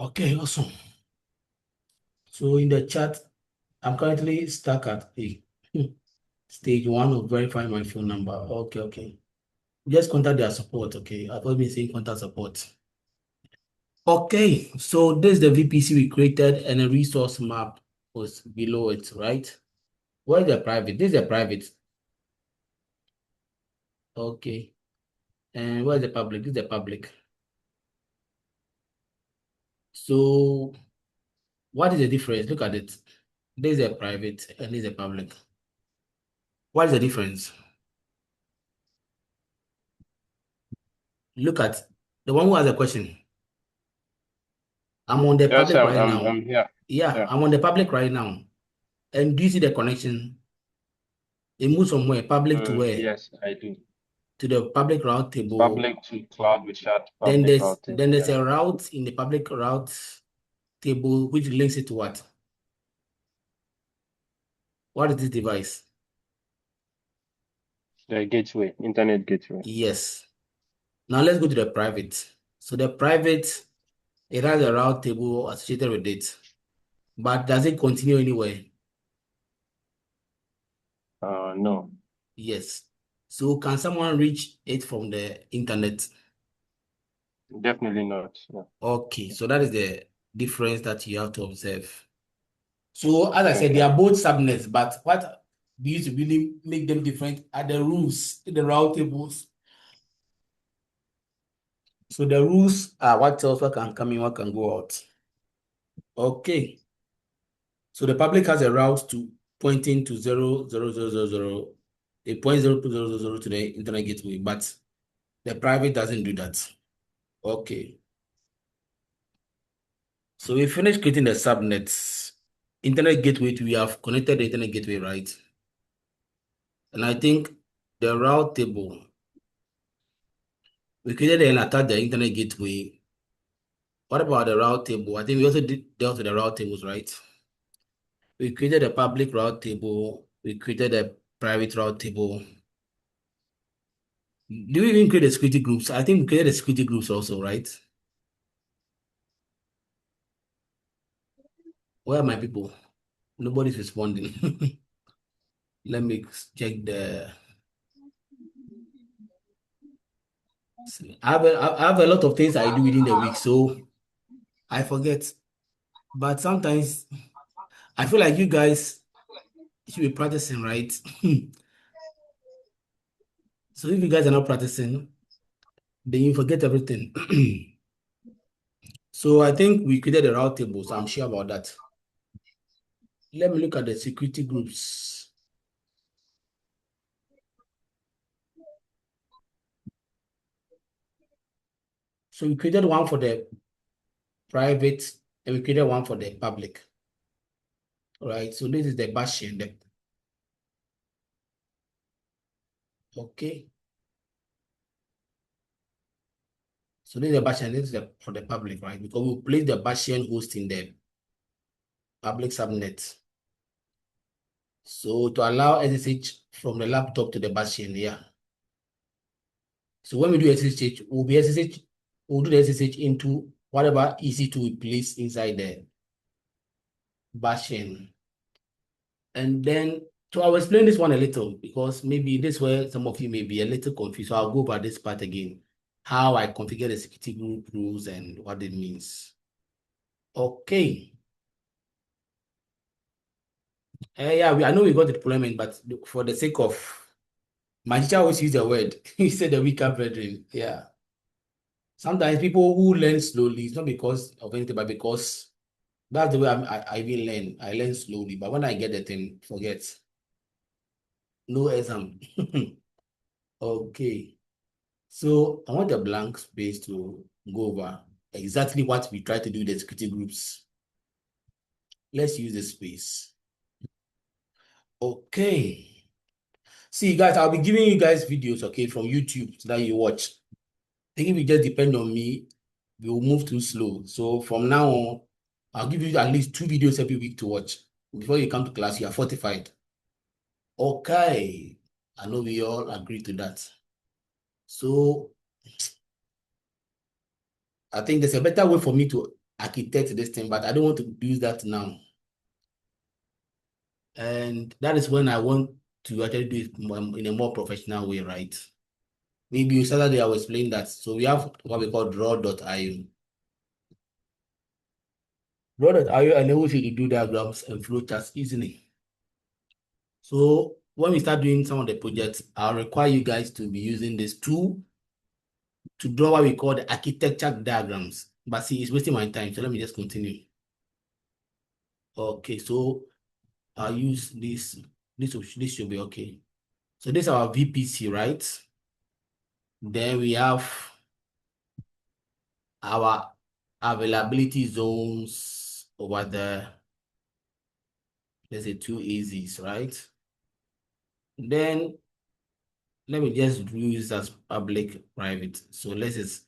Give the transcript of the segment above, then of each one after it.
Okay, awesome. So in the chat, I'm currently stuck at a stage one of verifying my phone number. Okay. Just contact their support, okay? I've always been saying contact support. Okay, so this is the VPC we created and a resource map was below it, right? Where's the private? This is the private. Okay. And where's the public? This is the public. So what is the difference? Look at it. This is a private and this is a public. What is the difference? Look at the one who has a question. I'm on the Yes, public right now. I'm here. Yeah, Yeah. I'm on the public right now. And do you see the connection? It moves from where? Public to where? Yes, I do. To the public route table. Public to cloud with chat, Then public there's route then table. there's Yeah. a route in the public route table which links it to what? What is this device? The gateway, internet gateway. Yes. Now let's go to the private. So the private, it has a route table associated with it. But does it continue anywhere? No, Yes. So can someone reach it from the internet? definitely not. Yeah. Okay, so that is the difference that you have to observe. So as I said, they Okay. are both subnets, but what we used to really make them different are the rules in the route tables. So the rules are what tells what can come in, what can go out. Okay. So the public has a route to pointing to 0, 0, 0, 0, 0. It points 0 to 0, 0, 0 to the internet gateway, but the private doesn't do that. Okay. So we finished creating the subnets. Internet gateway, we have connected the internet gateway, right? And I think the route table, we created and attached the internet gateway. What about the route table? I think we also dealt with the route tables, right? We created a public route table. We created a private route table. Do we even create the security groups? I think we created the security groups also, right? Where are my people? Nobody's responding. Let me check the. I have a lot of things I do within the week, so I forget. But sometimes I feel like you guys should be practicing, right? So if you guys are not practicing, then you forget everything. So I think we created a route table, so I'm sure about that. Let me look at the security groups. So we created one for the private and we created one for the public. All right, so this is the bastion. Okay. So this is the bastion, this is for the public, right? Because we place the bastion host in the public subnet. So to allow SSH from the laptop to the bastion, yeah. So when we do SSH, we'll do the SSH into whatever EC2 we place inside the bastion. And then, so I'll explain this one a little because maybe this where some of you may be a little confused. So I'll go over this part again, how I configure the security group rules and what it means. Okay. Yeah, I know we got the deployment, but for the sake of my teacher always use the word. He said the weaker brethren. Yeah. Sometimes people who learn slowly, it's not because of anything, but because that's the way I even learn. I learn slowly, but when I get the thing, forget. No exam. Okay. So I want a blank space to go over exactly what we try to do in the security groups. Let's use this space. Okay. See, guys, I'll be giving you guys videos, okay, from YouTube so that you watch. I think if you just depend on me, we will move too slow. So from now on, I'll give you at least 2 videos every week to watch. Before you come to class, you are fortified. Okay. I know we all agree to that. So I think there's a better way for me to architect this thing, but I don't want to use that now. And that is when I want to actually do it in a more professional way, right? Maybe Saturday I will explain that. So we have what we call draw.io. Draw.io enables you to do diagrams and flowcharts easily. So when we start doing some of the projects, I'll require you guys to be using this tool to draw what we call the architecture diagrams. But see, it's wasting my time, so let me just continue. Okay, so I'll use this. This should be okay. So this is our VPC, right? Then we have our availability zones over there. Let's say two AZs, right? Then let me just use as public private. So let's just,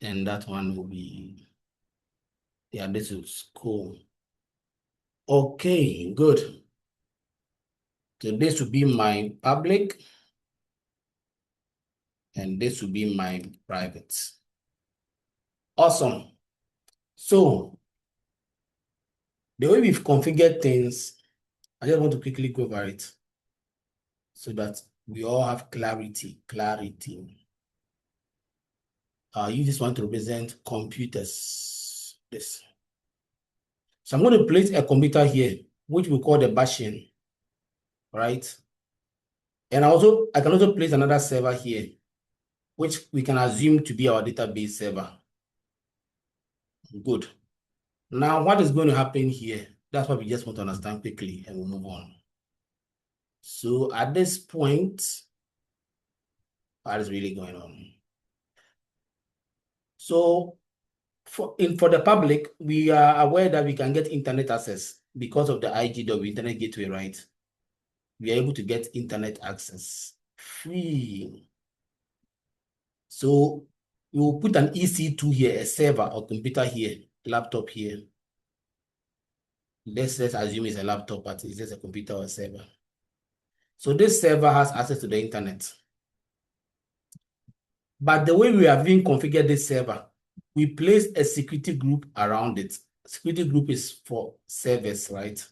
and that one will be, yeah, this is cool. Okay, good. So this will be my public and this will be my private. Awesome. So the way we've configured things, I just want to quickly go over it so that we all have clarity. Use this one to represent computers. This. So I'm going to place a computer here, which we call the Bastion, right? And I can also place another server here, which we can assume to be our database server. Good. Now, what is going to happen here? That's what we just want to understand quickly, and we'll move on. So at this point, what is really going on? So for the public, we are aware that we can get internet access because of the IGW Internet Gateway, right? We are able to get internet access free. So we will put an EC2 here, a server or computer here, laptop here. Let's assume it's a laptop, but it's just a computer or a server. So this server has access to the internet. But the way we have been configured this server, we place a security group around it. Security group is for servers, right?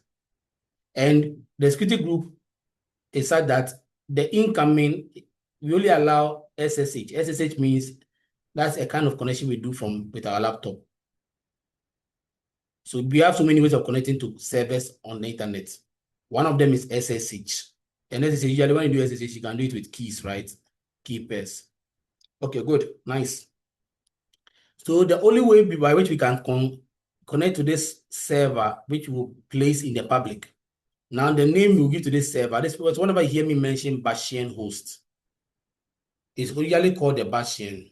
And the security group is such that the incoming, we only allow SSH. SSH means that's a kind of connection we do with our laptop. So we have so many ways of connecting to servers on the internet. One of them is SSH. And SSH, usually when you do SSH, you can do it with keys, right? Key pairs. Okay, good, nice. So the only way by which we can connect to this server, which we'll place in the public. Now the name we'll give to this server, this was whenever you hear me mention Bastion host, it's usually called the Bastion.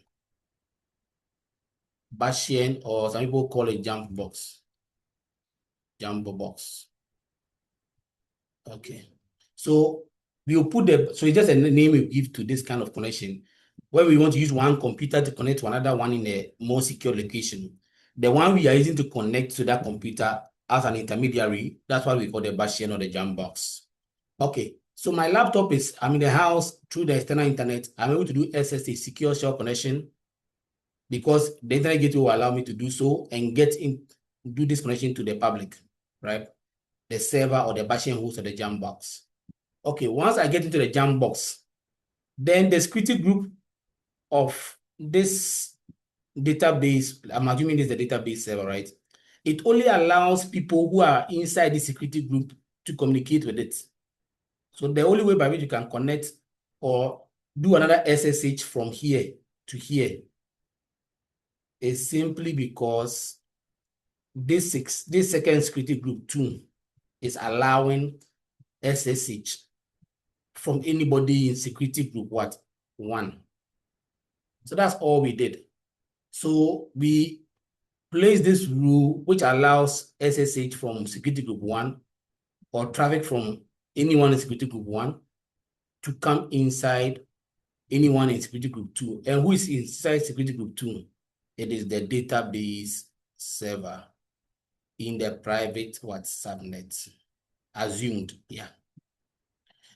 Bastion, or some people call it Jumpbox. Jumpbox. Okay. So we'll put so it's just a name we give to this kind of connection. Where we want to use one computer to connect to another one in a more secure location. The one we are using to connect to that computer as an intermediary, that's what we call the Bastion or the Jumpbox. Okay, so my laptop I'm in the house through the external internet. I'm able to do SSH, secure shell connection, because the internet gateway will allow me to do so and do this connection to the public, right? The server or the Bastion host or the Jumpbox. Okay, once I get into the Jumpbox, then the security group of this database, I'm assuming this is the database server, right? It only allows people who are inside the security group to communicate with it. So the only way by which you can connect or do another SSH from here to here is simply because this second security group 2 is allowing SSH from anybody in security group 1. So that's all we did. So we place this rule which allows SSH from security group 1 or traffic from anyone in security group 1 to come inside anyone in security group 2. And who is inside security group 2? It is the database server in the private subnet. Assumed, yeah.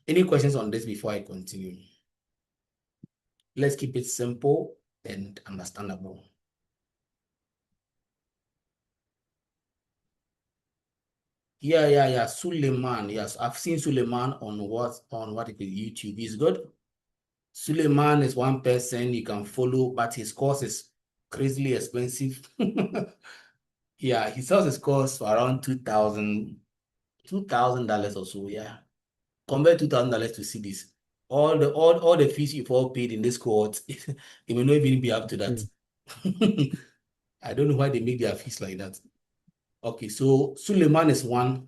Any questions on this before I continue? Let's keep it simple and understandable. Yeah. Suleiman. Yes, I've seen Suleiman on what it is, YouTube. He's good. Suleiman is one person you can follow, but his course is crazily expensive. Yeah, he sells his course for around $2,000 or so. Yeah. Compare $2,000 to CDs. All the fees you've all paid in this cohort, it may not even be up to that. Mm. I don't know why they make their fees like that. Okay, so Suleiman is one.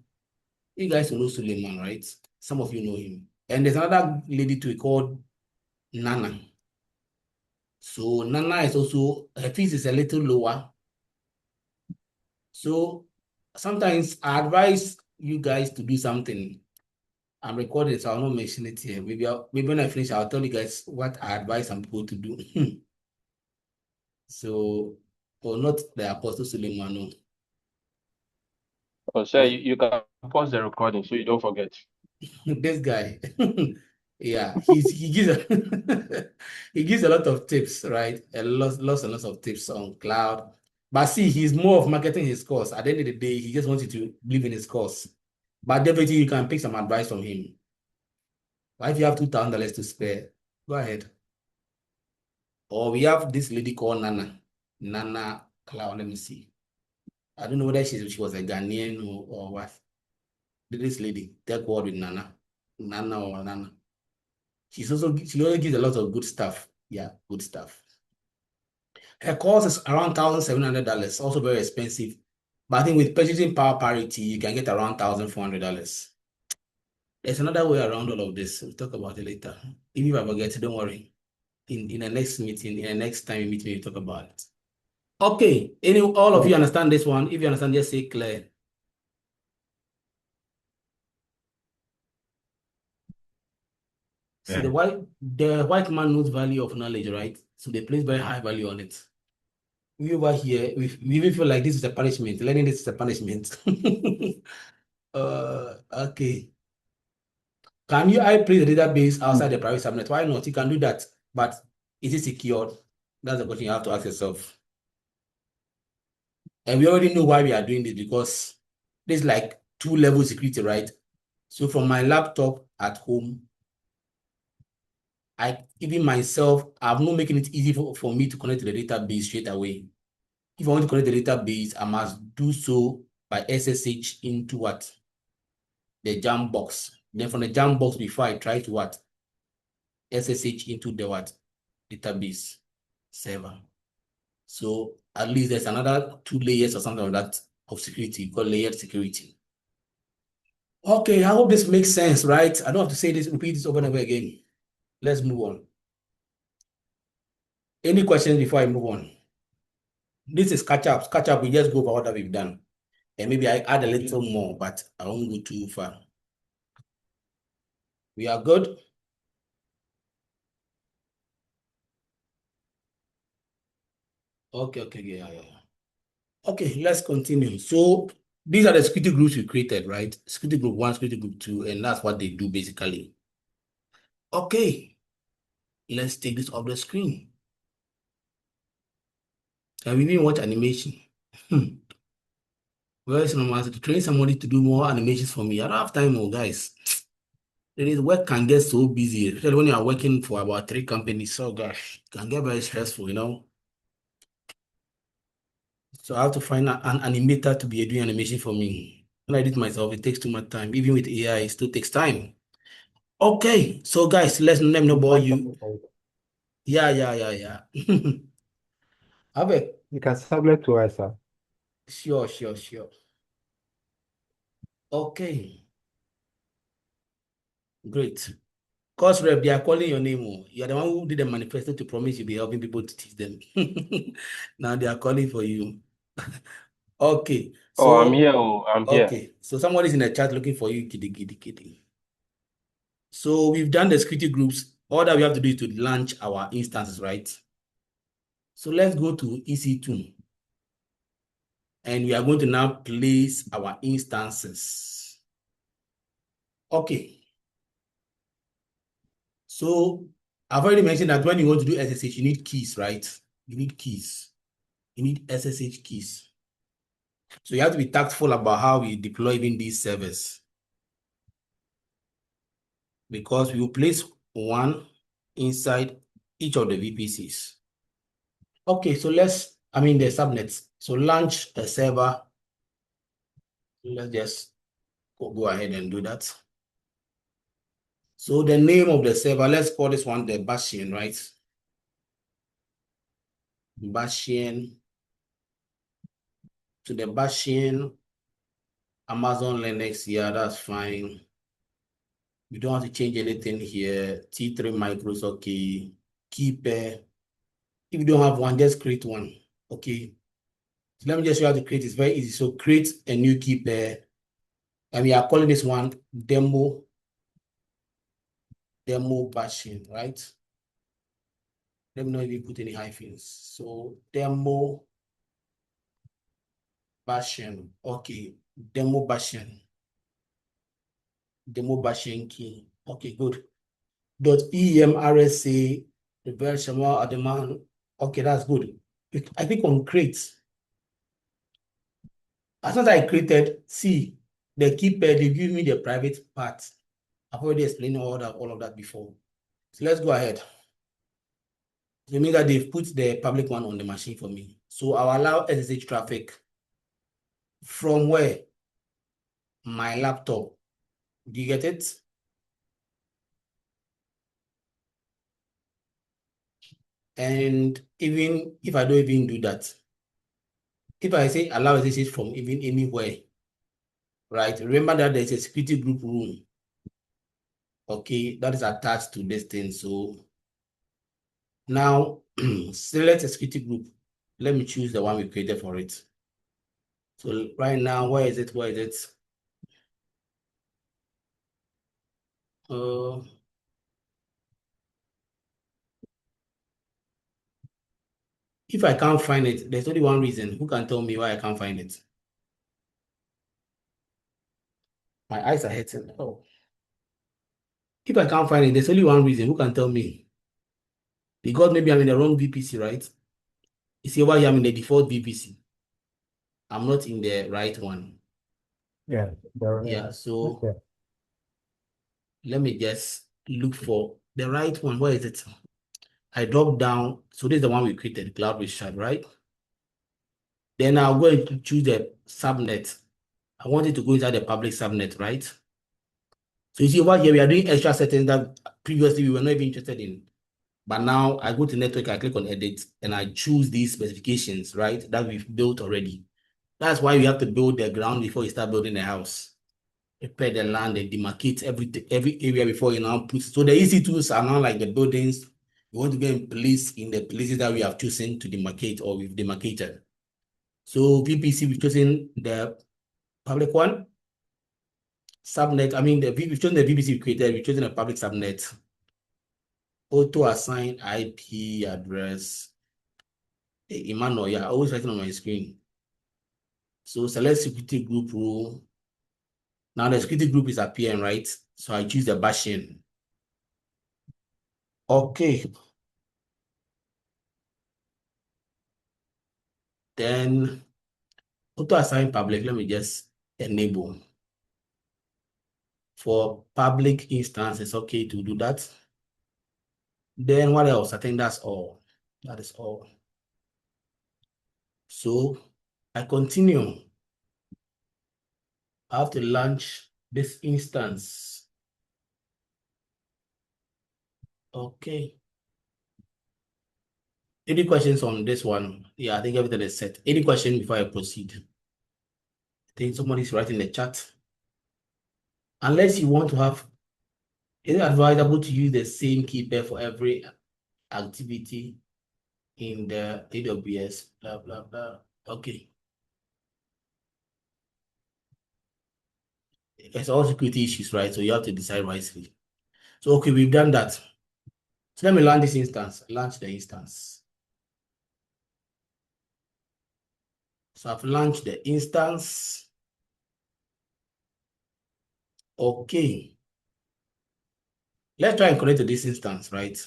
You guys will know Suleiman, right? Some of you know him. And there's another lady too called Nana. So Nana is also, her fees is a little lower. So sometimes I advise you guys to do something. I'm recording, so I'll not mention it here. Maybe when I finish, I'll tell you guys what I advise some people to do. So, or not the Apostle Suleiman, no. Oh, sir, you can pause the recording so you don't forget. This guy, yeah, he gives he gives a lot of tips, right? Lots and lots of tips on cloud. But see, he's more of marketing his course. At the end of the day, he just wants you to believe in his course. But definitely, you can pick some advice from him. But if you have $2,000 to spare, go ahead. Or we have this lady called Nana. Nana Cloud. Let me see. I don't know whether she was a Ghanaian or what. This lady, tech word with Nana. Nana or Nana. She also gives a lot of good stuff. Yeah, good stuff. Her cost is around $1,700, also very expensive. But I think with purchasing power parity, you can get around $1,400. There's another way around all of this. We'll talk about it later. If I forget, don't worry. In the next meeting, in the next time you meet me, we'll talk about it. Okay. All of you understand this one? If you understand, just say clear. See, Yeah. the white man knows value of knowledge, right? So they place very high value on it. We over here, we even feel like this is a punishment. Learning this is a punishment. Okay. Can you I play the database outside the private subnet? Why not? You can do that, but is it secured? That's the question you have to ask yourself. And we already know why we are doing this because there's like two-level security, right? So from my laptop at home, even myself, I'm not making it easy for me to connect to the database straight away. If I want to connect the database, I must do so by SSH into what? The Jumpbox. Then from the Jumpbox, before I try to what? SSH into the what? Database server. So at least there's another 2 layers or something like that of security called layered security. Okay, I hope this makes sense, right? I don't have to say this, repeat this over and over again. Let's move on. Any questions before I move on? This is catch up. Catch up, we just go over what we've done. And maybe I add a little more, but I won't go too far. We are good? Okay, yeah. Okay, let's continue. So these are the security groups we created, right? Security group 1, security group 2, and that's what they do basically. Okay, let's take this off the screen. Can we even watch animation? Well, it's normal to train somebody to do more animations for me. I don't have time, oh guys. It is work can get so busy, especially when you are working for about 3 companies. So gosh, it can get very stressful, you know. So I have to find an animator to be doing animation for me. When I do it myself, it takes too much time. Even with AI, it still takes time. Okay, so guys, let me know about you. Yeah. Have a You can sublet to us, sir. sure. Okay, great. Course rep, they are calling your name. Oh. You are the one who did the manifesto to promise you'll be helping people to teach them. Now they are calling for you. Okay, Oh, I'm so here. Oh, I'm here. somebody's in the chat looking for you, kiddie. So we've done the security groups. All that we have to do is to launch our instances, right? So let's go to EC2. And we are going to now place our instances. Okay. So I've already mentioned that when you want to do SSH, you need keys, right? You need keys. You need SSH keys. So you have to be tactful about how we deploy even these servers, because we will place one inside each of the VPCs. Okay, so the subnets. So launch a server. Let's just go ahead and do that. So the name of the server, let's call this one the Bastion, right? Bastion. To the Bastion, Amazon Linux, yeah, that's fine. We don't have to change anything here. T3 micros, okay. Keeper. If you don't have one, just create one. Okay. So let me just show you how to create. It's very easy. So create a new keeper. And we are calling this one demo Bastion, right? Let me know if you put any hyphens. So demo Bastion. Okay. Demo Bastion. Demo Bastion key. Okay, good. .emrsa rebel Shamal Ademan. Okay, that's good. I click on create. As soon as I created, see the keeper, they give me the private part. I've already explained all of that before. So let's go ahead. So it means that they've put the public one on the machine for me. So I'll allow SSH traffic from where? My laptop. Do you get it? And even if I don't even do that, if I say allow SSH from even anywhere, right? Remember that there's a security group room, okay, that is attached to this thing. So now select a security group. Let me choose the one we created for it. So right now, where is it? Where is it? If I can't find it, there's only one reason. Who can tell me why I can't find it? My eyes are hurting. Oh. If I can't find it, there's only one reason. Who can tell me? Because maybe I'm in the wrong VPC, right? You see why I'm in the default VPC. I'm not in the right one. Yeah. Yeah, so Okay. let me just look for the right one. Where is it? I drop down. So this is the one we created, Cloud Richard, right? Then I'll go to choose the subnet. I want it to go inside the public subnet, right? So you see over here, we are doing extra settings that previously we were not even interested in. But now I go to network, I click on edit, and I choose these specifications, right, that we've built already. That's why you have to build the ground before you start building the house. Prepare the land and demarcate every area before you now put. So the easy tools are now like the buildings. You want to go and place in the places that we have chosen to demarcate or we've demarcated. So VPC, we've chosen the public one. Subnet, we've chosen the VPC we created, we've chosen a public subnet. Auto assign IP address. Hey, Emmanuel, yeah, always writing on my screen. So select security group rule. Now the security group is appearing, right? So I choose the Bastion. Okay. Then auto assign public, let me just enable. For public instance, it's okay to do that. Then what else? I think that's all. That is all. So I continue. I have to launch this instance. Okay. Any questions on this one? Yeah, I think everything is set. Any question before I proceed? I think somebody's writing in the chat. Unless you want to have, is it advisable to use the same keeper for every activity in the AWS? Blah, blah, blah. Okay. It's all security issues, right? So you have to decide wisely. So, okay, we've done that. So let me launch this instance. Launch the instance. So I've launched the instance. Okay. Let's try and connect to this instance, right?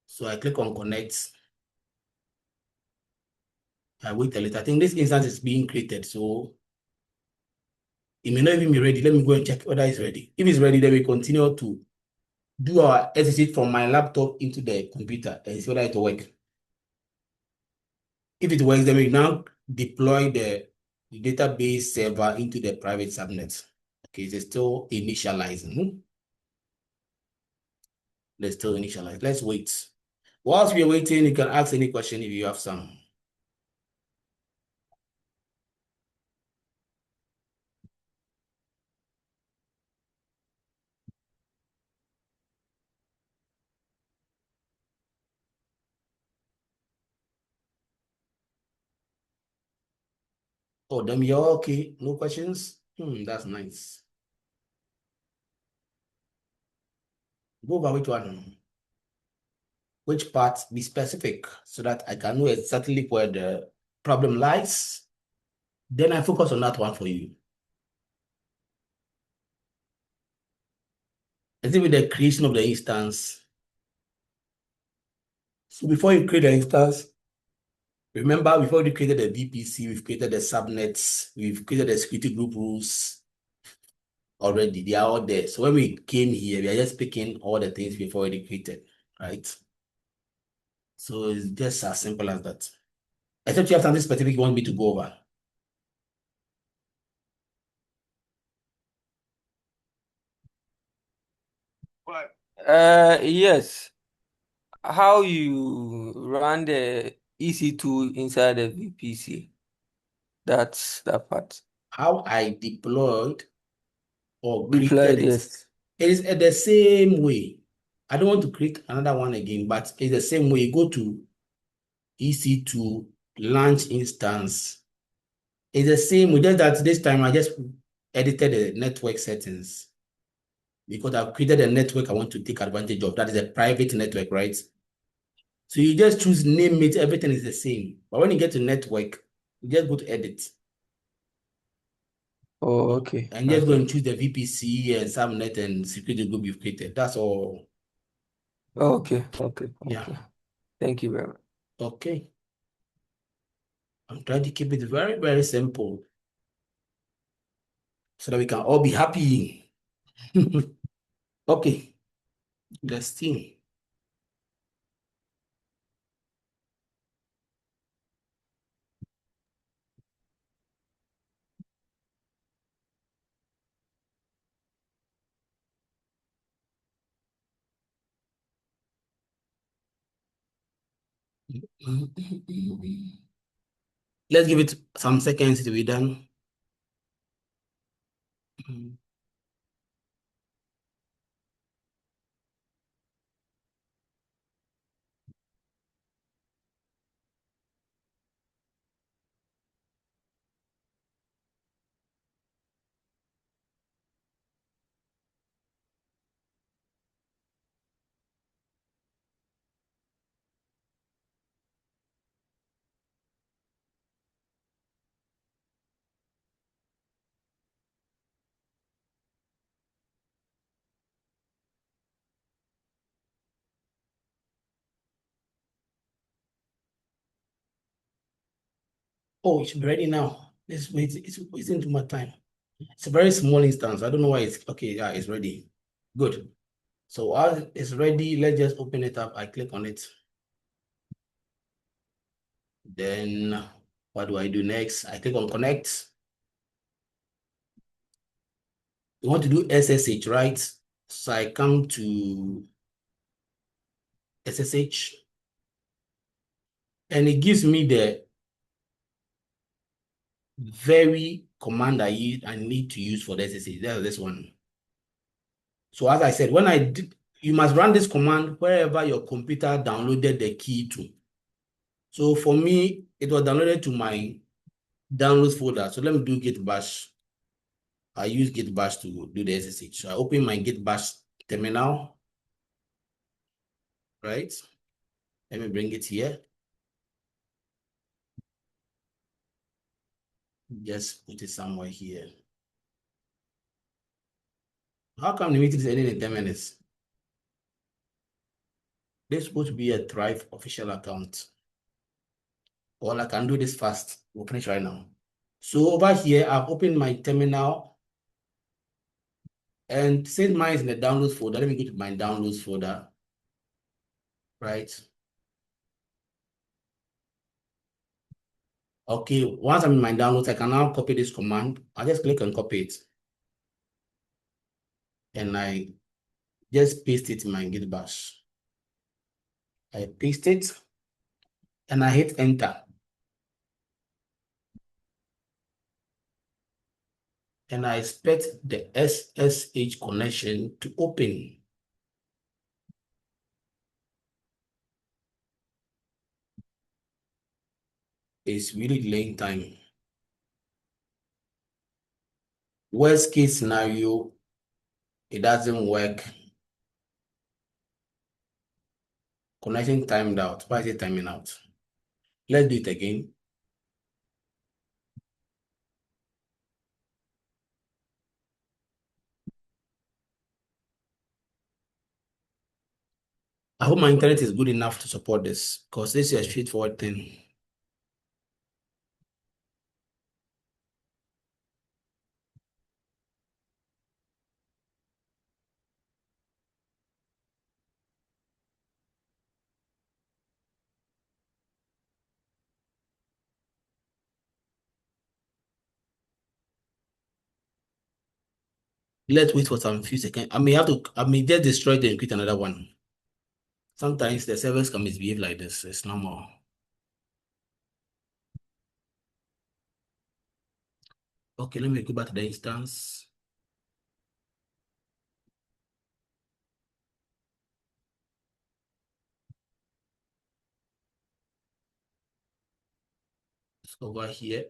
So I click on connect. I wait a little. I think this instance is being created, so it may not even be ready. Let me go and check whether it's ready. If it's ready, then we continue to do our SSH from my laptop into the computer and see whether it will work. If it works, then we now deploy the database server into the private subnet. Okay, it's still initializing. Let's still initialize. Let's wait. Whilst we are waiting, you can ask any question if you have some. Oh, then you're okay. No questions? That's nice. Go over which one? Which part? Be specific so that I can know exactly where the problem lies. Then I focus on that one for you. Is it with the creation of the instance? So before you create the instance, remember, before we created the VPC, we've created the subnets, we've created the security group rules already. They are all there. So when we came here, we are just picking all the things we've already created, right? So it's just as simple as that. Except you have something specific you want me to go over. Yes. How you run the EC2 inside the VPC? That's that part. How I deployed or created Deployed, it. yes. It is the same way. I don't want to create another one again, but it's the same way. You go to EC2 launch instance. It's the same way, just that this time I just edited the network settings because I've created a network I want to take advantage of. That is a private network, right? So you just choose name it, everything is the same. But when you get to network, you just go to edit. Oh, okay. And just go Okay. and choose the VPC and subnet and security group you've created. That's all. Okay. Okay. Yeah. Okay. Thank you very much. Okay. I'm trying to keep it very, very simple so that we can all be happy. Okay. Let's see. Let's give it some seconds to be done. Oh, it should be ready now. Let's wait. It's wasting too much time. It's a very small instance. I don't know why it's okay. Yeah, it's ready. Good. So as it's ready, let's just open it up. I click on it. Then what do I do next? I click on connect. You want to do SSH, right? So I come to SSH and it gives me the very command I need to use for the SSH. That's this one. So as I said, when I did, you must run this command wherever your computer downloaded the key to. So for me, it was downloaded to my downloads folder. So let me do git bash. I use git bash to do the SSH. So I open my git bash terminal, right? Let me bring it here. Just put it somewhere here. How come the meeting is ending in 10 minutes? This is supposed to be a Thrive official account. or I can do this fast. We'll finish right now. So over here, I've opened my terminal, and since mine is in the downloads folder, let me go to my downloads folder, right? Okay, once I'm in my downloads, I can now copy this command. I just click and copy it, and I just paste it in my Git bash. I paste it, and I hit enter. And I expect the SSH connection to open. It's really delaying time. Worst case scenario, it doesn't work. Connection timed out. Why is it timing out? Let's do it again. I hope my internet is good enough to support this, because this is a straightforward thing. Let's wait for some few seconds. I may just destroy it and create another one. Sometimes the servers can misbehave like this. It's normal. Okay, let me go back to the instance. It's over here.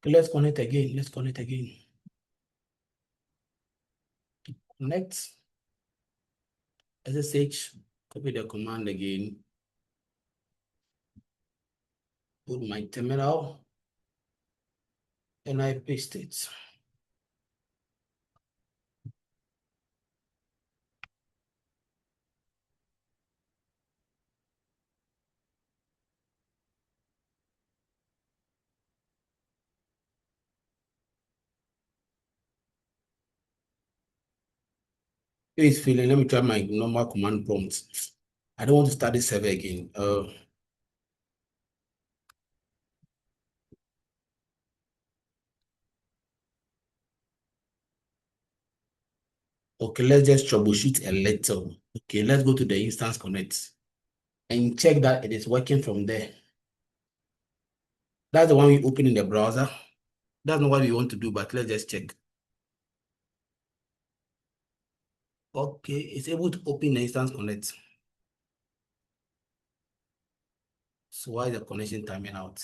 Okay, let's connect again. Let's connect again. Connect. SSH, copy the command again. Put my terminal, and I paste it. It's failing. Let me try my normal command prompt. I don't want to start this server again. Okay, let's just troubleshoot a little. Okay, let's go to the instance connect and check that it is working from there. That's the one we open in the browser. That's not what we want to do, but let's just check. Okay, it's able to open the instance connect. So why is the connection timing out?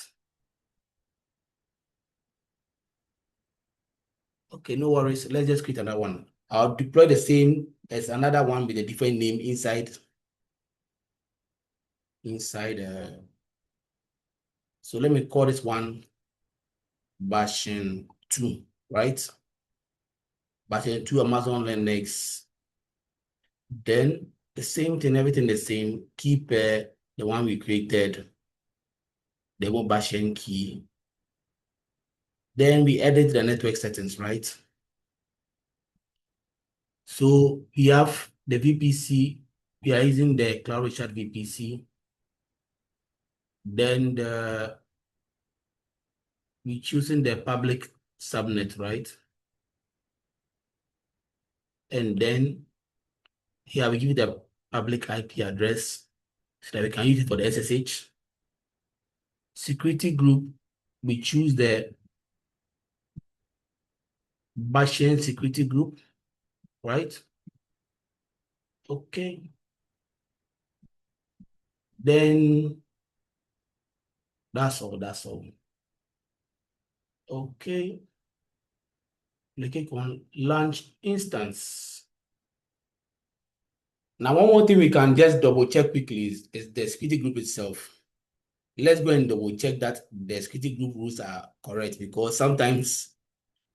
Okay, no worries. Let's just create another one. I'll deploy the same as another one with a different name inside. So let me call this one version 2, right? Version 2 Amazon Linux. Then the same thing, everything the same. Keep the one we created, the one version key. Then we edit the network settings, right? So we have the VPC. We are using the Cloud Richard VPC. Then we're choosing the public subnet, right? And then here we give it the public IP address so that we can use it for the SSH. Security group, we choose the Bastion security group, right? Okay. Then That's all. That's all. Okay. Click on launch instance. Now, one more thing we can just double check quickly is the security group itself. Let's go and double check that the security group rules are correct, because sometimes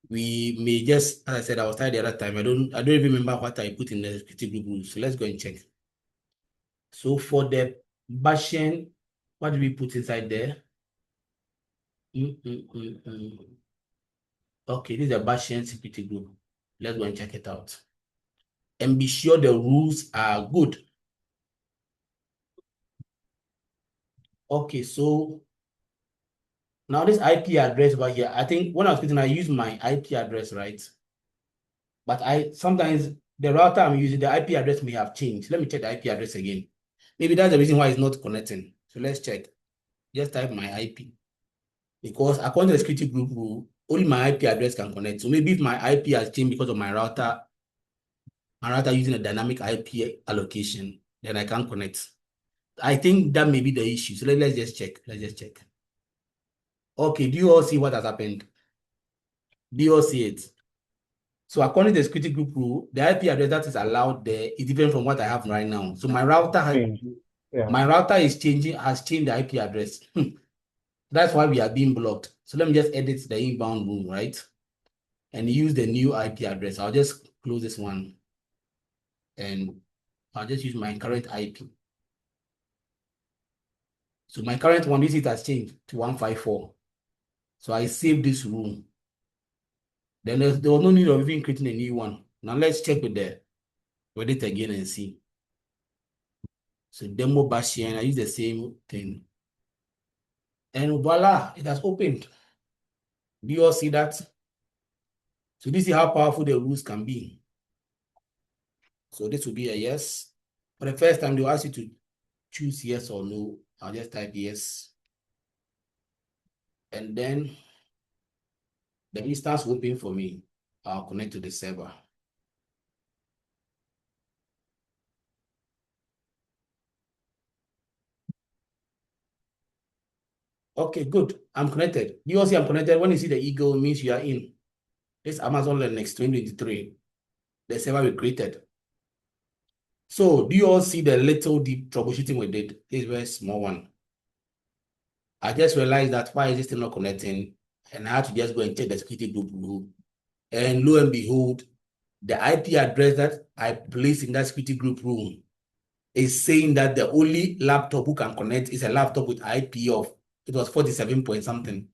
we may just, as I said, I was tired the other time. I don't even remember what I put in the security group rules. So let's go and check. So for the Bashan, what do we put inside there? Okay, this is a Bashan security group. Let's go and check it out. And be sure the rules are good. Okay, so now this IP address over here, I think when I was creating, I used my IP address, right? But sometimes the router I'm using, the IP address may have changed. Let me check the IP address again. Maybe that's the reason why it's not connecting. So let's check. Just type my IP. Because according to the security group rule, only my IP address can connect. So maybe if my IP has changed because of my router using a dynamic IP allocation, then I can't connect. I think that may be the issue. So let's just check. Let's just check. Okay, do you all see what has happened? Do you all see it? So according to the security group rule, the IP address that is allowed there is different from what I have right now. So my router has changed the IP address. That's why we are being blocked. So let me just edit the inbound rule, right? And use the new IP address. I'll just close this one. And I'll just use my current IP. So my current one, it has changed to 154. So I saved this rule. Then there was no need of even creating a new one. Now let's check with it again and see. So demo Bashian, I use the same thing. And voila, it has opened. Do you all see that? So this is how powerful the rules can be. So this will be a yes. For the first time, they'll ask you to choose yes or no. I'll just type yes. And then the instance will open for me. I'll connect to the server. Okay, good. I'm connected. You all see I'm connected. When you see the eagle, it means you are in. This Amazon Linux 2023, the server we created. So do you all see the little deep troubleshooting we did? This is a very small one. I just realized that why is this still not connecting? And I had to just go and check the security group rule. And lo and behold, the IP address that I placed in that security group room is saying that the only laptop who can connect is a laptop with IP of, it was 47 point something.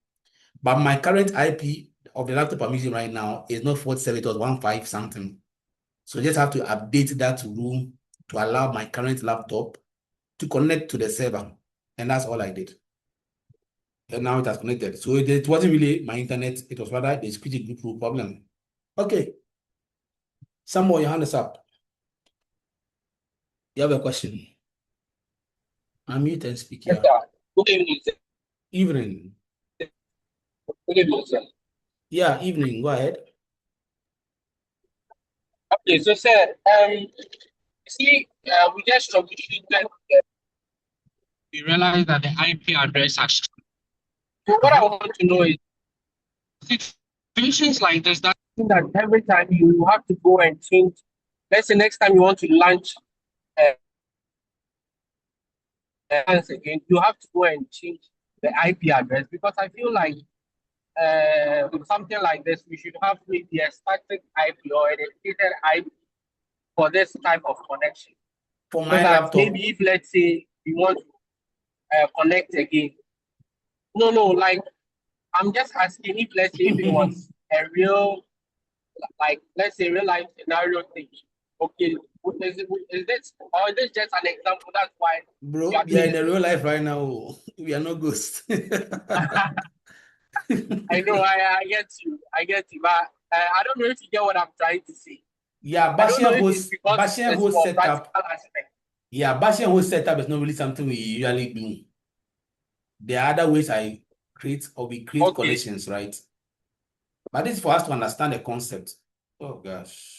But my current IP of the laptop I'm using right now is not 47, it was 15 something. So I just have to update that room to allow my current laptop to connect to the server. And that's all I did. And now it has connected. So it wasn't really my internet, it was rather the security group rule problem. Okay. Some more, your hand is up. You have a question? Unmute and speak. Yes, Yeah. sir. Good evening, sir. Evening. Good evening, sir. Yeah, evening. Go ahead. Okay, so sir, see, we just troubleshooted. We realized that the IP address has changed. So what I want to know is situations like this that every time you have to go and change. Let's say next time you want to launch again, you have to go and change the IP address, because I feel like with something like this, we should have maybe a static IP or a dedicated IP for this type of connection. For So my that laptop. maybe if, let's say, you want to connect again. No, like, I'm just asking if, let's say, if it was a real, like, let's say, real life scenario thing. Okay, is this, or is this just an example? That's why Bro, we are we are in doing a real life right now. We are not ghosts. I know, I get you, but I don't know if you get what I'm trying to say. Yeah, I don't know if it's because Bashian it's host for setup. practical aspect. Yeah, Bashian host setup is not really something we usually do. There are other ways we create Okay. connections, right? But this is for us to understand the concept. Oh gosh.